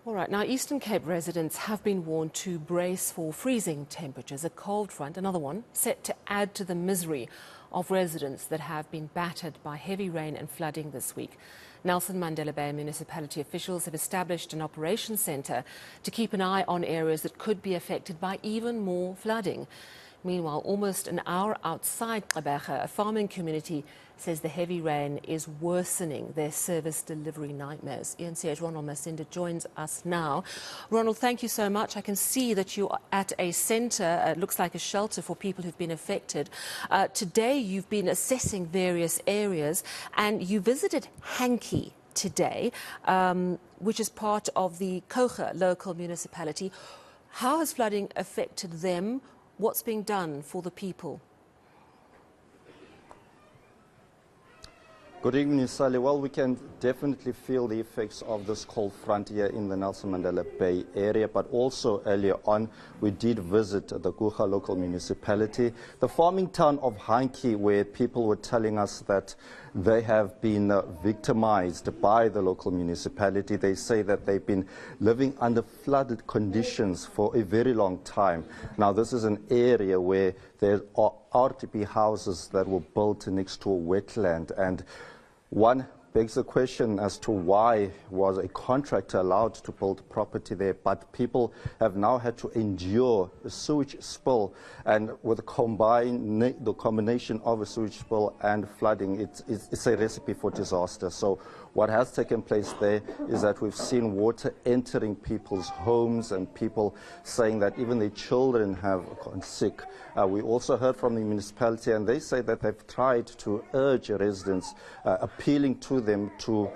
All right, now Eastern Cape residents have been warned to brace for freezing temperatures. A cold front, another one, set to add to the misery of residents that have been battered by heavy rain and flooding this week. Nelson Mandela Bay municipality officials have established an operations centre to keep an eye on areas that could be affected by even more flooding. Meanwhile, almost an hour outside Gqeberha, a farming community says the heavy rain is worsening their service delivery nightmares. eNCA's Ronald Masinda joins us now. Ronald, thank you so much. I can see that you're at a centre, it looks like a shelter for people who've been affected. Today you've been assessing various areas and you visited eNCA today, which is part of the Kocha local municipality. How has flooding affected them? What's being done for the people? Good evening, Sally. Well, we can definitely feel the effects of this cold front here in the Nelson Mandela Bay area, but also earlier on we did visit the Kocha local municipality, the farming town of eNCA, where people were telling us that they have been victimized by the local municipality. They say that they've been living under flooded conditions for a very long time. Now, this is an area where there are RTP houses that were built next to a wetland, and one begs the question as to why was a contractor allowed to build property there, but people have now had to endure a sewage spill, and with the combination of a sewage spill and flooding, it's a recipe for disaster. So what has taken place there is that we've seen water entering people's homes and people saying that even their children have gone sick. We also heard from the municipality, and they say that they've tried to urge residents, appealing to them to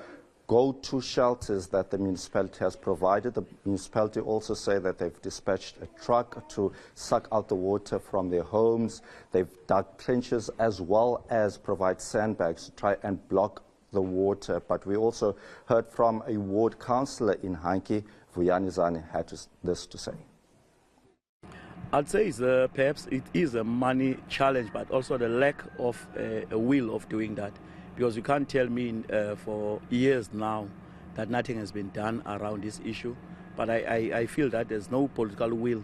go to shelters that the municipality has provided. The municipality also say that they've dispatched a truck to suck out the water from their homes. They've dug trenches as well as provide sandbags to try and block the water. But we also heard from a ward councillor in eNCA, Vuyanizane, had this to say. I'd say perhaps it is a money challenge, but also the lack of a will of doing that. Because you can't tell me for years now that nothing has been done around this issue. But I feel that there's no political will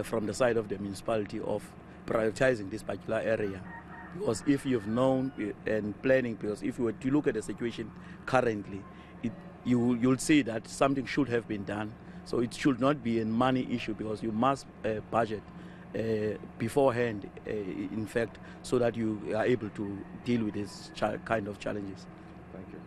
from the side of the municipality of prioritizing this particular area. Because if you've known and planning, because if you were to look at the situation currently, you'll see that something should have been done. So it should not be a money issue, because you must budget beforehand, in fact, so that you are able to deal with this kind of challenges. Thank you.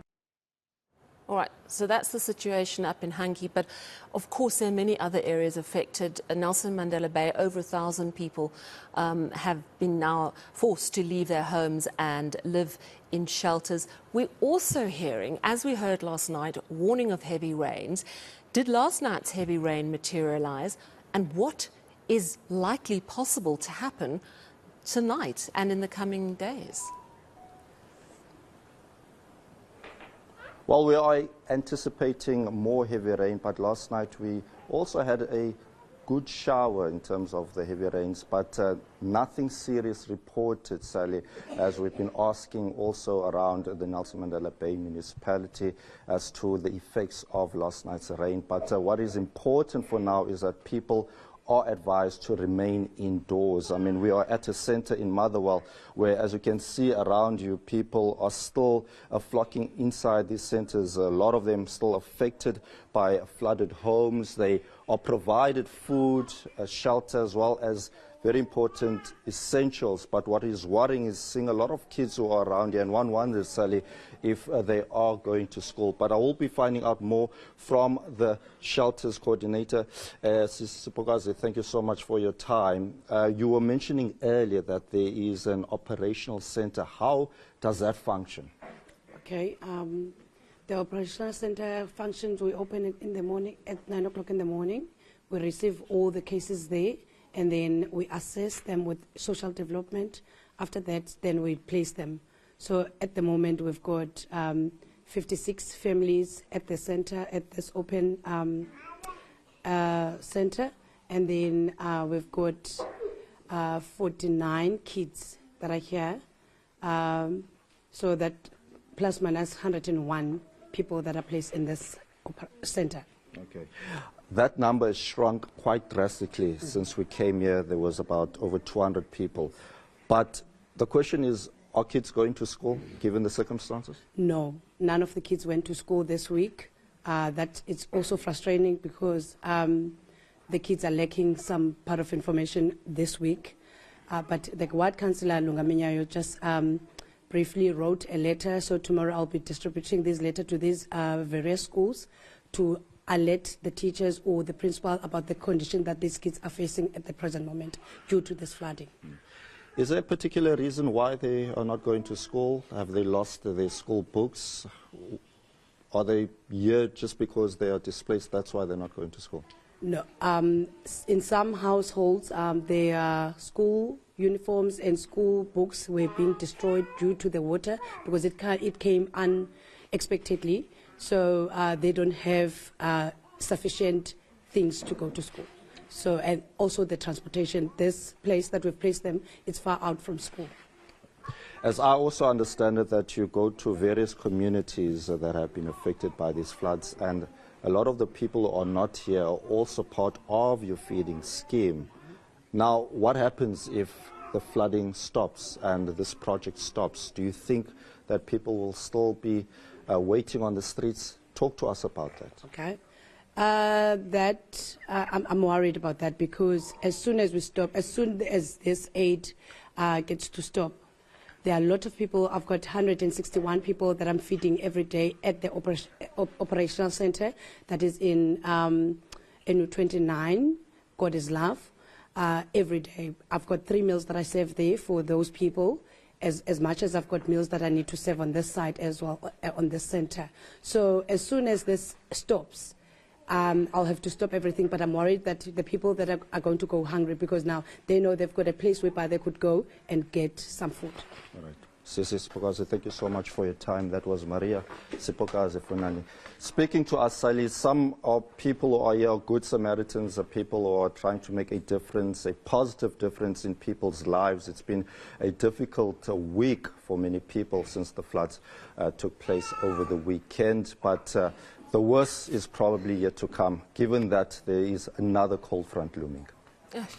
All right, so that's the situation up in eNCA, but of course there are many other areas affected. Nelson Mandela Bay, over 1,000 people have been now forced to leave their homes and live in shelters. We're also hearing, as we heard last night, warning of heavy rains. Did last night's heavy rain materialize, and what is likely possible to happen tonight and in the coming days? Well, we are anticipating more heavy rain, but last night we also had a good shower in terms of the heavy rains, but nothing serious reported, Sally, as we've been asking also around the Nelson Mandela Bay municipality as to the effects of last night's rain. But what is important for now is that people are advised to remain indoors. I mean, we are at a centre in Motherwell where, as you can see around you, people are still flocking inside these centres. A lot of them still affected by flooded homes. They are provided food, shelter, as well as very important essentials. But what is worrying is seeing a lot of kids who are around here, and one wonders, Sally, if they are going to school. But I will be finding out more from the shelters coordinator. Sipokazi, thank you so much for your time. You were mentioning earlier that there is an operational centre. How does that function? Okay. The operational centre functions, we open it in the morning at 9 o'clock in the morning. We receive all the cases there, and then we assess them with social development. After that, then we place them. So at the moment, we've got 56 families at the centre, at this open centre, and then we've got 49 kids that are here. So that plus minus 101 people that are placed in this centre. Okay. Okay. That number has shrunk quite drastically. Since we came here, there was about over 200 people. But the question is, are kids going to school, given the circumstances? No, none of the kids went to school this week. That it's also frustrating because the kids are lacking some part of information this week. But the ward councillor, Lungaminyayo, just briefly wrote a letter. So tomorrow I'll be distributing this letter to these various schools to alert the teachers or the principal about the condition that these kids are facing at the present moment due to this flooding. Is there a particular reason why they are not going to school? Have they lost their school books? Are they here just because they are displaced? That's why they're not going to school? No. In some households, their school uniforms and school books were being destroyed due to the water because it came unexpectedly. So they don't have sufficient things to go to school. So, and also the transportation, this place that we've placed them, it's far out from school. As I also understand it, that you go to various communities that have been affected by these floods, and a lot of the people who are not here are also part of your feeding scheme. Now, what happens if the flooding stops and this project stops? Do you think that people will still be waiting on the streets? Talk to us about that. Okay. I'm worried about that because as soon as we stop, as soon as this aid gets to stop, there are a lot of people. I've got 161 people that I'm feeding every day at the operational center that is in NU29, God is Love. Every day. I've got 3 meals that I serve there for those people, as much as I've got meals that I need to serve on this side as well, on this center. So as soon as this stops, I'll have to stop everything, but I'm worried that the people that are going to go hungry because now they know they've got a place whereby they could go and get some food. All right. Sisi Sipokazi, thank you so much for your time. That was Maria Sipokazi Funani. Speaking to us, Sally, some people who are here are good Samaritans, are people who are trying to make a difference, a positive difference in people's lives. It's been a difficult week for many people since the floods took place over the weekend, but the worst is probably yet to come, given that there is another cold front looming.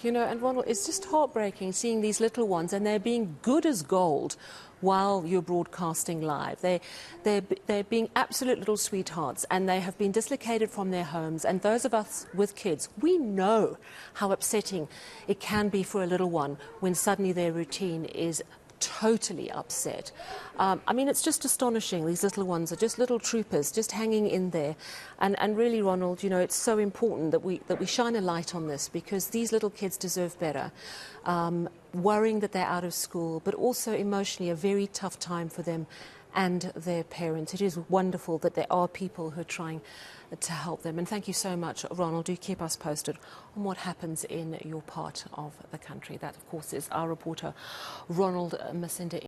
You know, and Ronald, it's just heartbreaking seeing these little ones, and they're being good as gold while you're broadcasting live. They're being absolute little sweethearts, and they have been dislocated from their homes. And those of us with kids, we know how upsetting it can be for a little one when suddenly their routine is totally upset. I mean, it's just astonishing. These little ones are just little troopers, just hanging in there. And really, Ronald, you know, it's so important that we shine a light on this because these little kids deserve better. Worrying that they're out of school, but also emotionally a very tough time for them and their parents. It is wonderful that there are people who are trying to help them. And thank you so much, Ronald. Do keep us posted on what happens in your part of the country. That, of course, is our reporter, Ronald Masinda.